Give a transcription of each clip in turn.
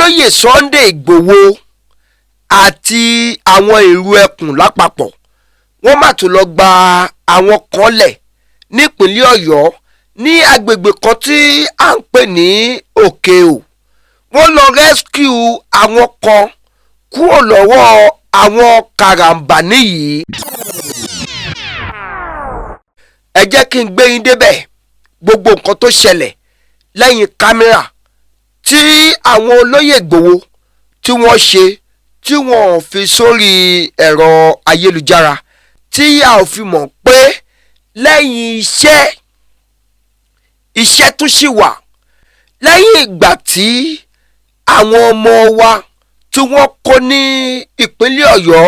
olóyè Sunday Igboho àti àwọn Iru Ekun lápapọ̀ wọ́n má tún lọ gba àwọn kan lẹ̀ nípínlẹ̀ Ọ̀yọ́ ní agbègbè kan tí à ń pè ní Okeho. Wọ́n lọ rescue àwọn kan kúrò lọ́wọ́ àwọn karambani yìí. Ẹ jẹ́ kí n gbé yín débẹ̀ gbogbo nǹkan tó ṣẹlẹ̀ lẹ́yìn kámẹ́rà tí àwọn olóyè Igboho tí wọ́n ṣe tí wọ́n fi sórí ẹ̀rọ ayélujára tí a ò fi mọ̀ pé lẹ́yìn iṣẹ́ tún ṣì wà lẹ́yìn ìgbà tí àwọn ọmọ wa tí wọ́n kó ní ìpínlẹ̀ Ọ̀yọ́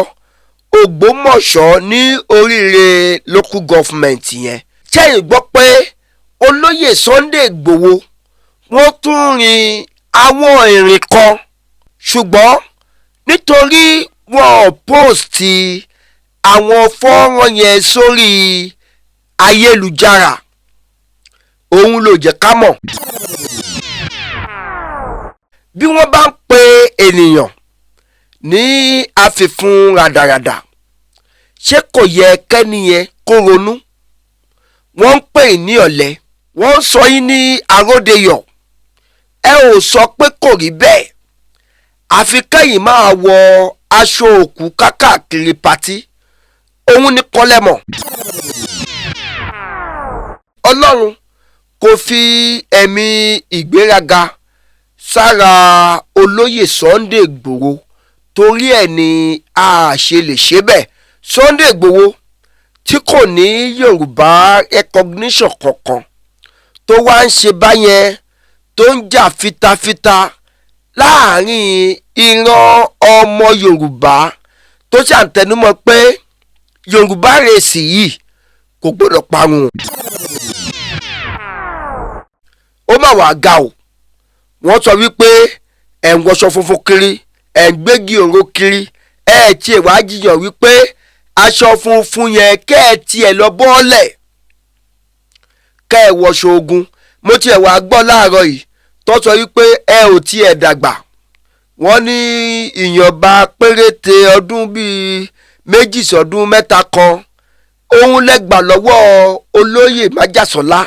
Ògbómọ̀ṣọ́ ní oríire local government yẹn. Ṣẹ́yìn gbọ́ pé olóyè Sunday Igboho wọ́n tún rin àwọn ìrìn kan ṣùgbọ́n nítorí wọ́n post àwọn fọ́nrán yẹn sórí ayélujára òun ló jẹ́ ká mọ̀. Bí wọ́n bá ń pe ènìyàn ní àfìfún ràdàràdà ṣé kò yẹ kẹ́niyẹn kó ronú? Wọ́n ń pè ní ọ̀lẹ, wọ́n ń sọ yín ní aródeyọ̀. Ẹ ò sọ pé kò rí bẹ́ẹ̀ àfi kẹ́yìn máa wọ aṣọ òkú kákàkiri pátí òun ní kọ́lẹ́mọ̀. Ọlọ́run kò fi ẹ̀mí ìgbéraga sára olóyè Sunday Igboho torí ẹ̀ ni a ṣe lè ṣe bẹ́ẹ̀. Sunday Igboho tí kò ní Yorùbá recognition kankan tó wá ń ṣe báyẹn tó ń jà fitafita láàrin ìran ọmọ Yorùbá tó ṣàǹtẹnumọ́ pé Yorùbá rèsì yìí kò gbọ́dọ̀ parun. Ó mà wá ga o. Wọ́n sọ wípé ẹ̀ ń wọṣọ funfun kiri ẹ̀ ń gbégi òró kiri ẹ̀ tí ẹ̀ wá jiyàn wípé aṣọ funfun yẹn kẹ́ ẹ̀ tiẹ̀ lọ bọ́ọ̀lẹ̀ kẹ́ ẹ̀ wọṣọ ogun. Mo tiẹ̀ wá gbọ́ láàárọ̀ yìí tó sọ wípé ẹ ò tiẹ̀ dàgbà. Wọ́n ní ìyànba péréte ọdún bíi méjì sọdún mẹ́ta kan òun lẹ́gbà lọ́wọ́ olóyè Májàsọ́lá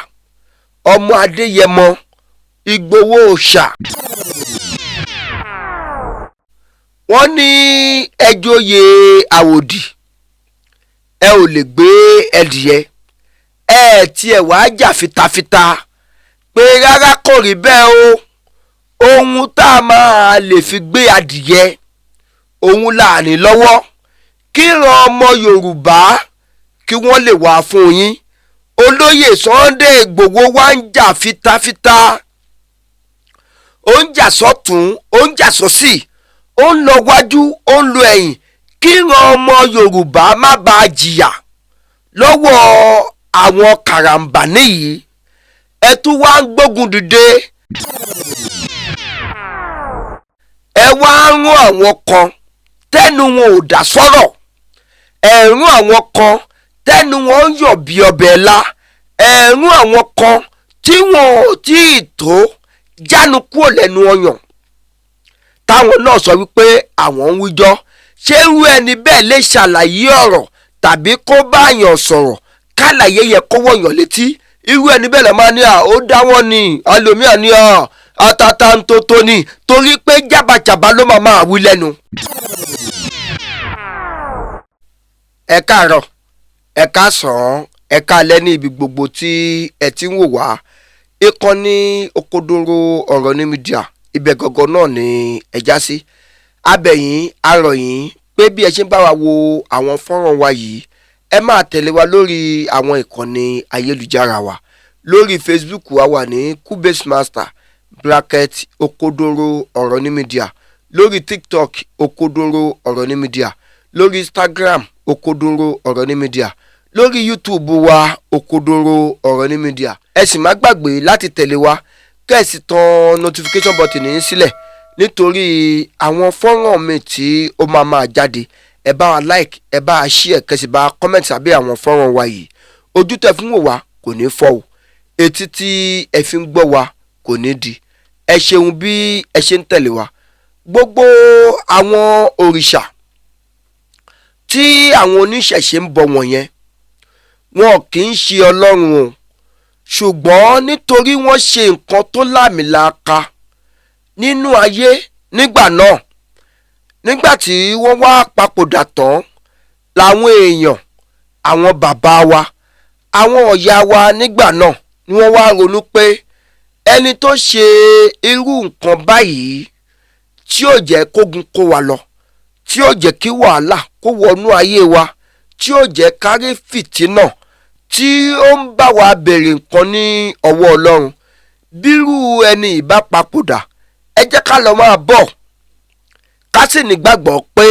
ọmọ Adéyẹmọ Ìgbòho Òòṣà. Wọ́n ní ẹjọ́yè àwòdì ẹ ò lè gbé ẹdìyẹ ẹ tiẹ̀ wá jà fitafita pé rárá kò rí bẹ́ẹ̀ o. Ohun tá a máa lè fi gbé adìyẹ òun là ní lọ́wọ́ kí ran ọmọ Yorùbá kí wọ́n lè wà fún yín. Olóyè Sunday Igboho wá ń jà fitafita ó ń jà sọ́tún ó ń jà sósì ó ń lọ wájú ó ń lọ ẹ̀yìn kí ran ọmọ Yorùbá má bàa jìyà lọ́wọ́ àwọn karambani yìí. Ẹ tún wá ń gbógun dìde ẹ wá rán àwọn kan tẹ́nu wọn ò dá sọ̀rọ̀ ẹ rán àwọn kan tẹ́nu wọn ń yọ̀ bí ọbẹ̀ la ẹ rán àwọn kan tí wọn ò tí ì tó jánu kúrò lẹ́nu ọyàn táwọn náà sọ wípé àwọn ń wíjọ́. Ṣé irú ẹni bẹ́ẹ̀ lè ṣàlàyé ọ̀rọ̀ tàbí kó báyàn sọ̀rọ̀ kálàyé yẹ kó wọ̀nyàn létí? Irú ẹni bẹ́ẹ̀ lọ máa ní ó dá wọn ní Ẹlòmíràn ní àtàtà ń tó ní torí pé jábàjábá ló máa wí lẹ́nu. Ẹ káàárọ̀ ẹ káàsán ẹ káalẹ́ ní ibi gbogbo tí ẹ ti ń wò wá. Ìkànnì Òkodoro ọ̀rọ̀ ní mídíà ibẹ̀ gangan náà ni ẹ já sí. Abẹ̀yìn arọ̀yìn pé bí ẹ ṣe ń bá wa wo àwọn fọ́nrán wa yìí ẹ máa tẹ̀lé wa lórí àwọn ìkànnì ayélujára wa. Lórí Facebook wa wà ní Cubase Master bracket Òkodoro ọ̀rọ̀ ní mídíà, lórí TikTok Òkodoro ọ̀rọ̀ ní mídíà, lórí Instagram Òkodoro ọ̀rọ̀ ní mídíà, lórí YouTube wa Òkodoro ọ̀rọ̀ ní mídíà. Ẹ sì má gbàgbé láti tẹ̀lé wa kẹ́ẹ̀sì tan notification button yín sílẹ̀ nítorí àwọn fọ́nrán mi tí ó máa jáde. Ẹ bá wa like ẹ bá wa share kẹ́sì bá comment àbí àwọn fọ́nrán wa yìí. Ojú tẹ́ fún wò wá kò ní fọ́ o, etí tí ẹ fi ń gbọ́ wa kò ní di. Ẹ ṣeun bí ẹ ṣe ń tẹ̀lé wa. gbogbo àwọn òrìṣà tí àwọn oníṣẹ̀ṣe ń bọ wọ̀nyẹn wọn kì í ṣe Ọlọ́run o, ṣùgbọ́n nítorí wọ́n ṣe nǹkan tó láàmìlàaka nínú ayé nígbà náà, nígbà tí wọ́n wá papòdà tán làwọn èèyàn, àwọn bàbá wa, àwọn ọ̀yà wa nígbà náà ni wọ́n wá ronú pé ẹni tó ṣe irú nǹkan báyìí tí ó jẹ́ kógun kó wa lọ, tí ó jẹ́ kí wàhálà kó wọnú ayé wa, tí ó jẹ́ kárí fìtínà, tí ó ń bá wa béèrè nǹkan ní ọwọ́ Ọlọ́run, bírú ẹni ìbá papòdà ẹ jẹ́ ká lọ máa bọ̀ ká sì nígbàgbọ́ pé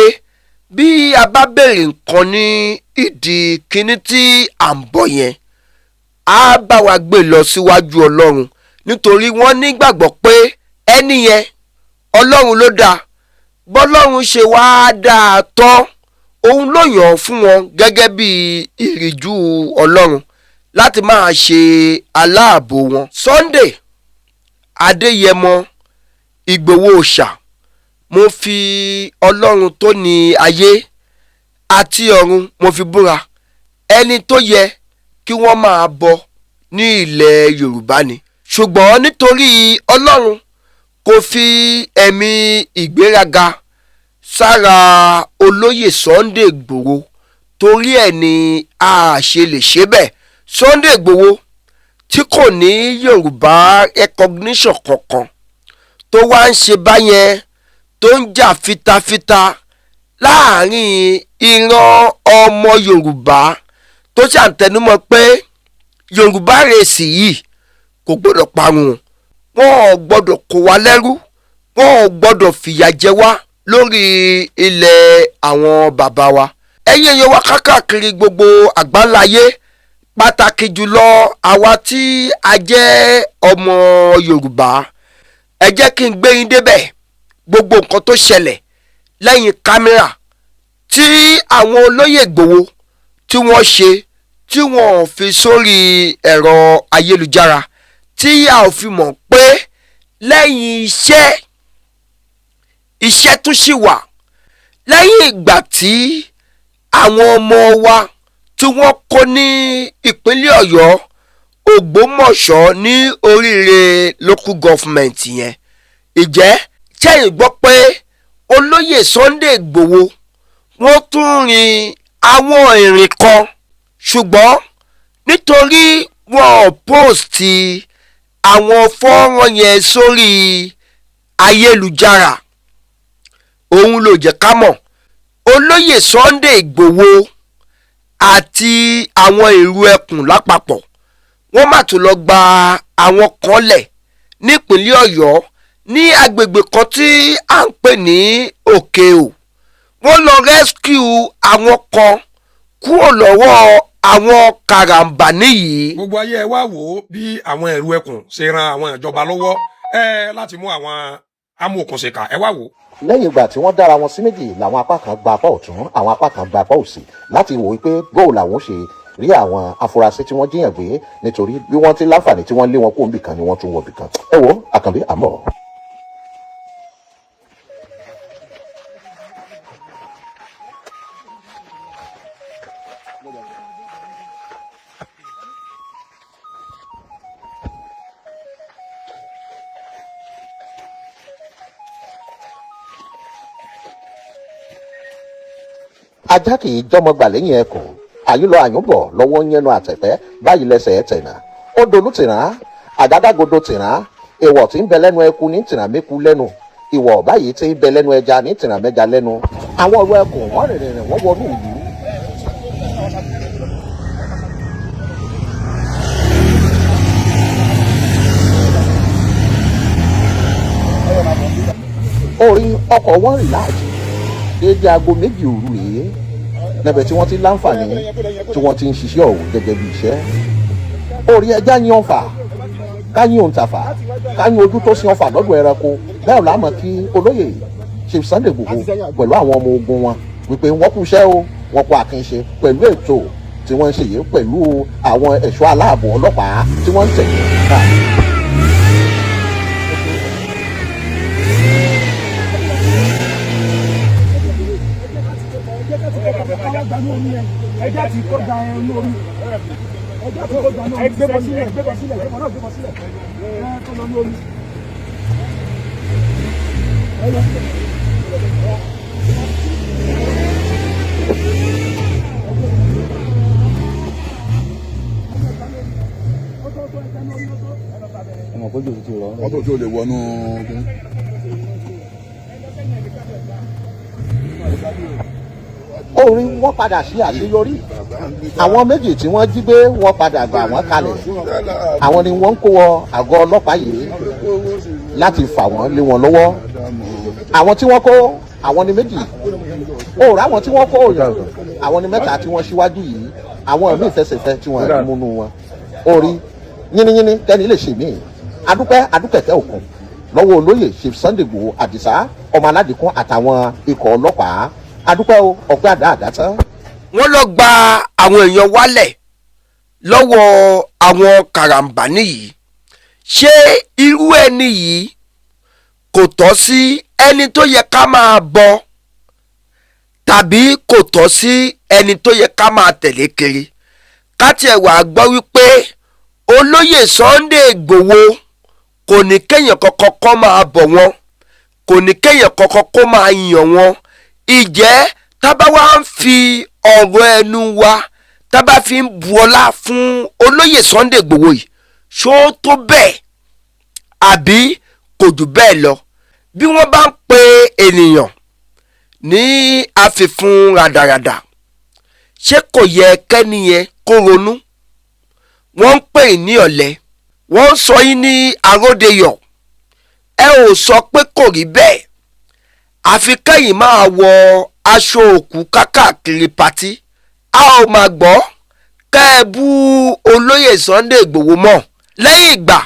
bí a bá béèrè nǹkan ní ìdí kíní tí à ń bọ̀ yẹn á bá wa gbé lọ síwájú Ọlọ́run, nítorí wọ́n nígbàgbọ́ pé ẹni yẹn Ọlọ́run ló dá, bọ́lọ́run ṣe wá dáa tán òun ló yàn fún wọn gẹ́gẹ́ bí ìrìjú Ọlọ́run láti máa ṣe aláàbò wọn. Sunday Adéyẹmọ Ìgbòho Òòṣà, mo fi Ọlọ́run tó ní ayé àti ọ̀run mo fi búra, ẹni tó yẹ kí wọ́n máa bọ ní ilẹ̀ Yorùbá ni, ṣùgbọ́n nítorí Ọlọ́run kò fi ẹ̀mí ìgbéraga sára olóyè Sunday Ìgbòho, torí ẹ̀ ni a ṣe lè ṣe bẹ́ẹ̀. Sunday Ìgbòho tí kò ní Yorùbá recognition kankan tó wá ń ṣe báyẹn, tó ń jà fitafita láàrin ìran ọmọ Yorùbá, tó ṣàǹtẹnumọ́ pé Yorùbá rèsì yìí kò gbọ́dọ̀ parun, wọn ò gbọ́dọ̀ kó wa lẹ́rú, wọn ò gbọ́dọ̀ fìyà jẹ wá lórí ilẹ̀ àwọn bàbá wa. ẹ̀yin èèyàn wa káàkiri gbogbo àgbáńláyé, pàtàkì jùlọ àwa tí a jẹ́ ọmọ Yorùbá, ẹ jẹ́ kí n gbé yín débẹ̀ gbogbo nǹkan tó ṣẹlẹ̀ lẹ́yìn kámẹ́rà tí àwọn olóyè Ìgbòho tí wọ́n ṣe, tí wọ́n fi sórí ẹ̀rọ ayélujára, tí a ò fi mọ̀ pé lẹ́yìn iṣẹ́ tún ṣì wà. Lẹ́yìn ìgbà tí àwọn ọmọ wa tí wọ́n kó ní ìpínlẹ̀ Ọ̀yọ́, Ògbómọ̀ṣọ́ ní oríire local government yẹn, ìjẹ́ ṣẹ́yìn gbọ́ pé olóyè Sunday Ìgbòho wọ́n tún rin àwọn ìrìn kan, ṣùgbọ́n nítorí wọ́n póòstì àwọn fọ́nrán yẹn sórí ayélujára, òun ló jẹ́ ká mọ̀ olóyè Sunday Ìgbòho àti àwọn Iru Ekun lápapọ̀ wọ́n má tún lọ gba àwọn kan lẹ̀ nípínlẹ̀ Ọ̀yọ́ ní agbègbè kan tí à ń pè ní Okeho. Wọ́n lọ rescue àwọn kan kúrò lọ́wọ́ àwọn karambani yìí. Gbogbo ayé ẹ wá wò ó bí àwọn Iru Ekun ṣe ran àwọn ìjọba lọ́wọ́ láti mú àwọn amòòkùnṣèkà, ẹ wá wò ó. Lẹ́yìn ìgbà tí wọ́n dára wọn sí méjì làwọn apá kan gba apá ọ̀tún, àwọn apá kan gba apá òsì láti wò wípé bóò làwọn ṣe rí àwọn afurasí tí wọ́n jíyàn gbé, nítorí bí wọ́n ti láǹfààní tí wọ́n lé wọn kó níbì kan ni wọ́n tún wọ̀ bì kan. Ẹ wo Àkànbí àmọ́. Ajá kì í jọmọgbà lẹ́yìn ẹkùn, àyúlọ àyúnbọ̀ lọ́wọ́ yẹnu àtẹ̀pẹ́, báyìí lẹ́sẹ̀ ẹ̀ tẹ̀nà. Ó dolú tìrán, àgádágodo tìrán, èèwọ̀ tí ń bẹ lẹ́nu ẹku ní tìrán méku lẹ́nu, ìwọ̀ báyìí tí ń bẹ lẹ́nu ẹja ní tìrán mẹ́ja lẹ́nu. Àwọn ọ̀rọ̀ ẹkùn wọ́n rìnrìn wọ́n wọnú ìlú. Orí ọkọ̀ wọn rìn láàjì déédéé aago 2 òru rèé níbẹ̀ tí wọ́n ti láǹfààní tí wọ́n ti ń ṣiṣẹ́ ọ̀hún gẹ́gẹ́ bí iṣẹ́. Orí ẹja yín ọ̀fà káyín òǹtàfà káyín ojú tó sin ọ̀fà lọ́dọ̀ ẹranko, bẹ́ẹ̀ láàmú kí olóyè Chief Sunday Igboho pẹ̀lú àwọn ọmọ ogun wọn wípé wọ́n kú iṣẹ́ o, wọ́n kú àkínṣe pẹ̀lú ètò tí wọ́n ń ṣe yìí pẹ̀lú àwọn ẹ̀ṣọ́ aláàbò ọlọ́pàá tí wọ́n ń tẹ̀lé káàkiri. ọtọ tí o lè wọnú. orí wọ́n padà sí àṣeyọrí àwọn méjì tí wọ́n jí gbé wọ́n padà gbà wọ́n kalẹ̀ àwọn ni wọ́n ń kó wọ àgọ́ ọlọ́pàá yìí láti fà wọ́n lé wọn lọ́wọ́ àwọn tí wọ́n kó àwọn ni méjì òòrùn àwọn tí wọ́n kó òòyàn àwọn ni mẹ́ta tí wọ́n ṣíwájú yìí àwọn míì fẹsẹ̀fẹ́ tí wọ́n rí múnú wọn orí yínníyínní kẹ́ni lè ṣe míì adúkẹ̀kẹ́ òkun lọ́wọ́ olóyè Chief Sunday Igboho Àdìsá ọmọ aládìkún àtàwọn ikọ̀ ọlọ́pàá adúpẹ́ o ọ̀pẹ́ àdáàdá tán. wọ́n lọ gba àwọn èèyàn wálẹ̀ lọ́wọ́ àwọn karambani yìí ṣé irú ẹni yìí kò tọ́ sí ẹni tó yẹ ká máa bọ tàbí kò tọ́ sí ẹni tó yẹ ká máa tẹ̀lé kiri ká tiẹ̀ wá gbọ́ wípé olóyè Sunday Igboho kò ní kéèyàn kọ́kọ́ kó máa bọ̀ wọ́n kò ní kéèyàn kọ́kọ́ kó máa yàn wọ́n ìjẹ́ tábà wá ń fi ọ̀rọ̀ ẹnu wa tábà fi ń bu ọlá fún olóyè Sunday Igboho yìí ṣó tó bẹ́ẹ̀ àbí kò jù bẹ́ẹ̀ lọ bí wọ́n bá ń pe ènìyàn ní àfìfún ràdàràdà ṣé kò yẹ kẹ́niyẹn kó ronú wọ́n ń pè ní ọ̀lẹ wọ́n ń sọ yín ní aródeyọ̀ ẹ ò sọ pé kò rí bẹ́ẹ̀ àfi kẹ́yìn máa wọ aṣọ òkú kákàkiri pátí a ò máa gbọ́ kẹ́ ẹ bú olóyè Sunday Igboho mọ́ lẹ́yìn ìgbà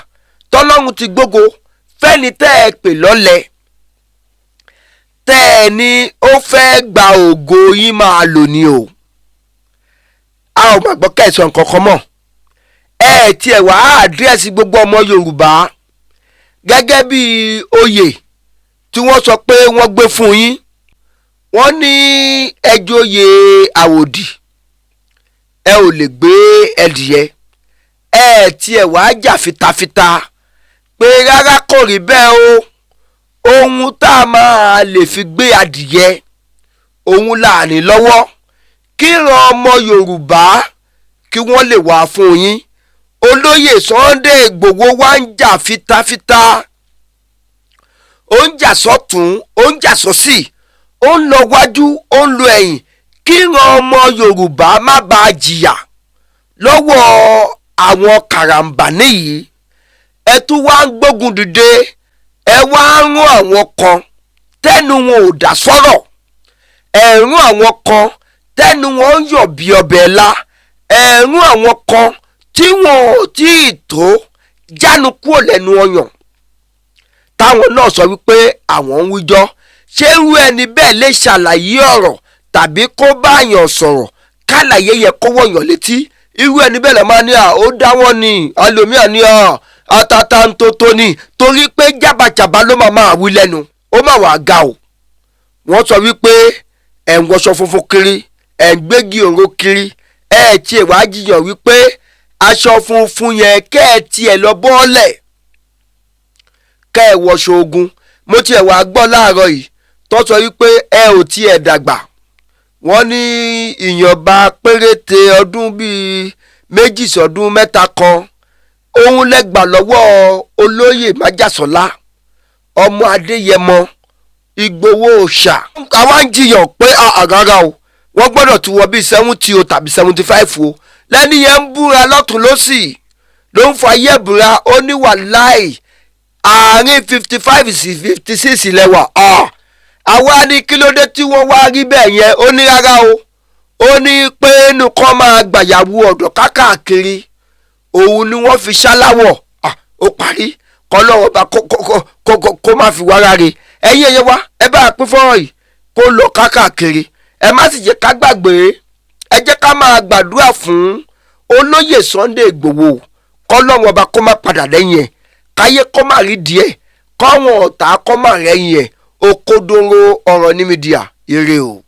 tọ́lọ́run ti gbógo fẹ́ni tẹ́ ẹ pè lọ́lẹ tẹ́ ẹ ní ó fẹ́ gba ògo yín máa lò ní o a ò máa gbọ́ kẹ́ ẹ sọ nǹkan kan mọ́ ẹ tiẹ̀ wá àdírẹ́sì gbogbo ọmọ Yorùbá gẹ́gẹ́ bí oyè tí wọ́n sọ pé wọ́n gbé fún yín wọ́n ní ẹjọ́ oyè àwòdì ẹ ò lè gbé ẹdìyẹ ẹ tiẹ̀ wá jà fitafita pé rárá kò rí bẹ́ẹ̀ o ohun tá a máa lè fi gbé adìyẹ ohun láàrin lọ́wọ́ kí ran ọmọ Yorùbá kí wọ́n lè wá fún yín olóyè Sunday Igboho wá ń jà fitafita ó ń jà sọ́tún ó ń jà sọ́sì ó ń lọ wájú ó ń lọ ẹ̀yìn kí ran ọmọ Yorùbá má bàa jìyà lọ́wọ́ àwọn karambani yìí ẹ tún wá ń gbógun dìde ẹ wá ń rán àwọn kan tẹ́nu wọn ò dá sọ́rọ̀ ẹ rán àwọn kan tẹ́nu wọn ń yọ̀ bí ọbẹ̀ la ẹ rán àwọn kan tí wọn ò tí ì tó jánu kúrò lẹ́nu ọyàn táwọn náà sọ wípé àwọn ń wíjọ́ ṣé irú ẹni bẹ́ẹ̀ lè ṣàlàyé ọ̀rọ̀ tàbí kó báyàn sọ̀rọ̀ kálàyé yẹ kó wọ̀nyàn létí irú ẹni bẹ́ẹ̀ lè máa ní ó dáwọ́ ni ẹlòmíràn ní àtàtà ń tó ní torí pé jábàjábá ló máa wí lẹ́nu ó máa wà ga o wọ́n sọ wípé ẹ̀ ń wọṣọ funfun kiri ẹ̀ ń gbégi òró kiri ẹ̀ tiẹ̀ wá jiyàn wípé aṣọ funfun yẹn kẹ́ ẹ̀ tiẹ̀ lọ bọ́ọ̀lẹ̀ kẹ́ ẹ̀ wọṣọ ogun mo tiẹ̀ wá gbọ́ láàárọ̀ yìí tó sọ wípé ẹ ò tiẹ̀ dàgbà wọ́n ní ìyànba péréte ọdún bíi méjì sọdún mẹ́ta kan òun lẹ́gbà lọ́wọ́ olóyè májàsọ́lá ọmọ adéyẹmọ Ìgbòho ṣà àwọn ń jiyàn pé àgàrà o wọ́n gbọ́dọ̀ tún wọ bíi 70 o tàbí 75 o lẹ́ni yẹn ń búra lọ́tún lọ́sì ló ń fa ayébùra ó ní wàláì àárín 55 sí 56 lẹ́wà àwa ní kí ló dé tí wọ́n wá rí bẹ́ẹ̀ yẹn ó ní rárá o ó ní pé inú kan máa gbàyàwó ọ̀dọ̀ káàkiri òun ni wọ́n fi ṣáláwọ̀ ó parí kọ́ lọ́wọ́ bá kó má fi wá ráre ẹ̀yin ẹ̀yẹ wá ẹ bá pín fọ́nrán yìí kó lọ káàkiri ẹ má sì jẹ́ ká gbàgbé ẹ jẹ́ ká máa gbàdúrà fún olóyè Sunday Igboho kọ́ lọ́wọ́ bá kó má padà lẹ́yìn ẹ̀ káyé kó má rí díẹ̀ kọ́ wọn ọ̀tá kó má rẹ́yìn ẹ̀ òkodoro ọ̀rọ̀ ní mídíà ire o.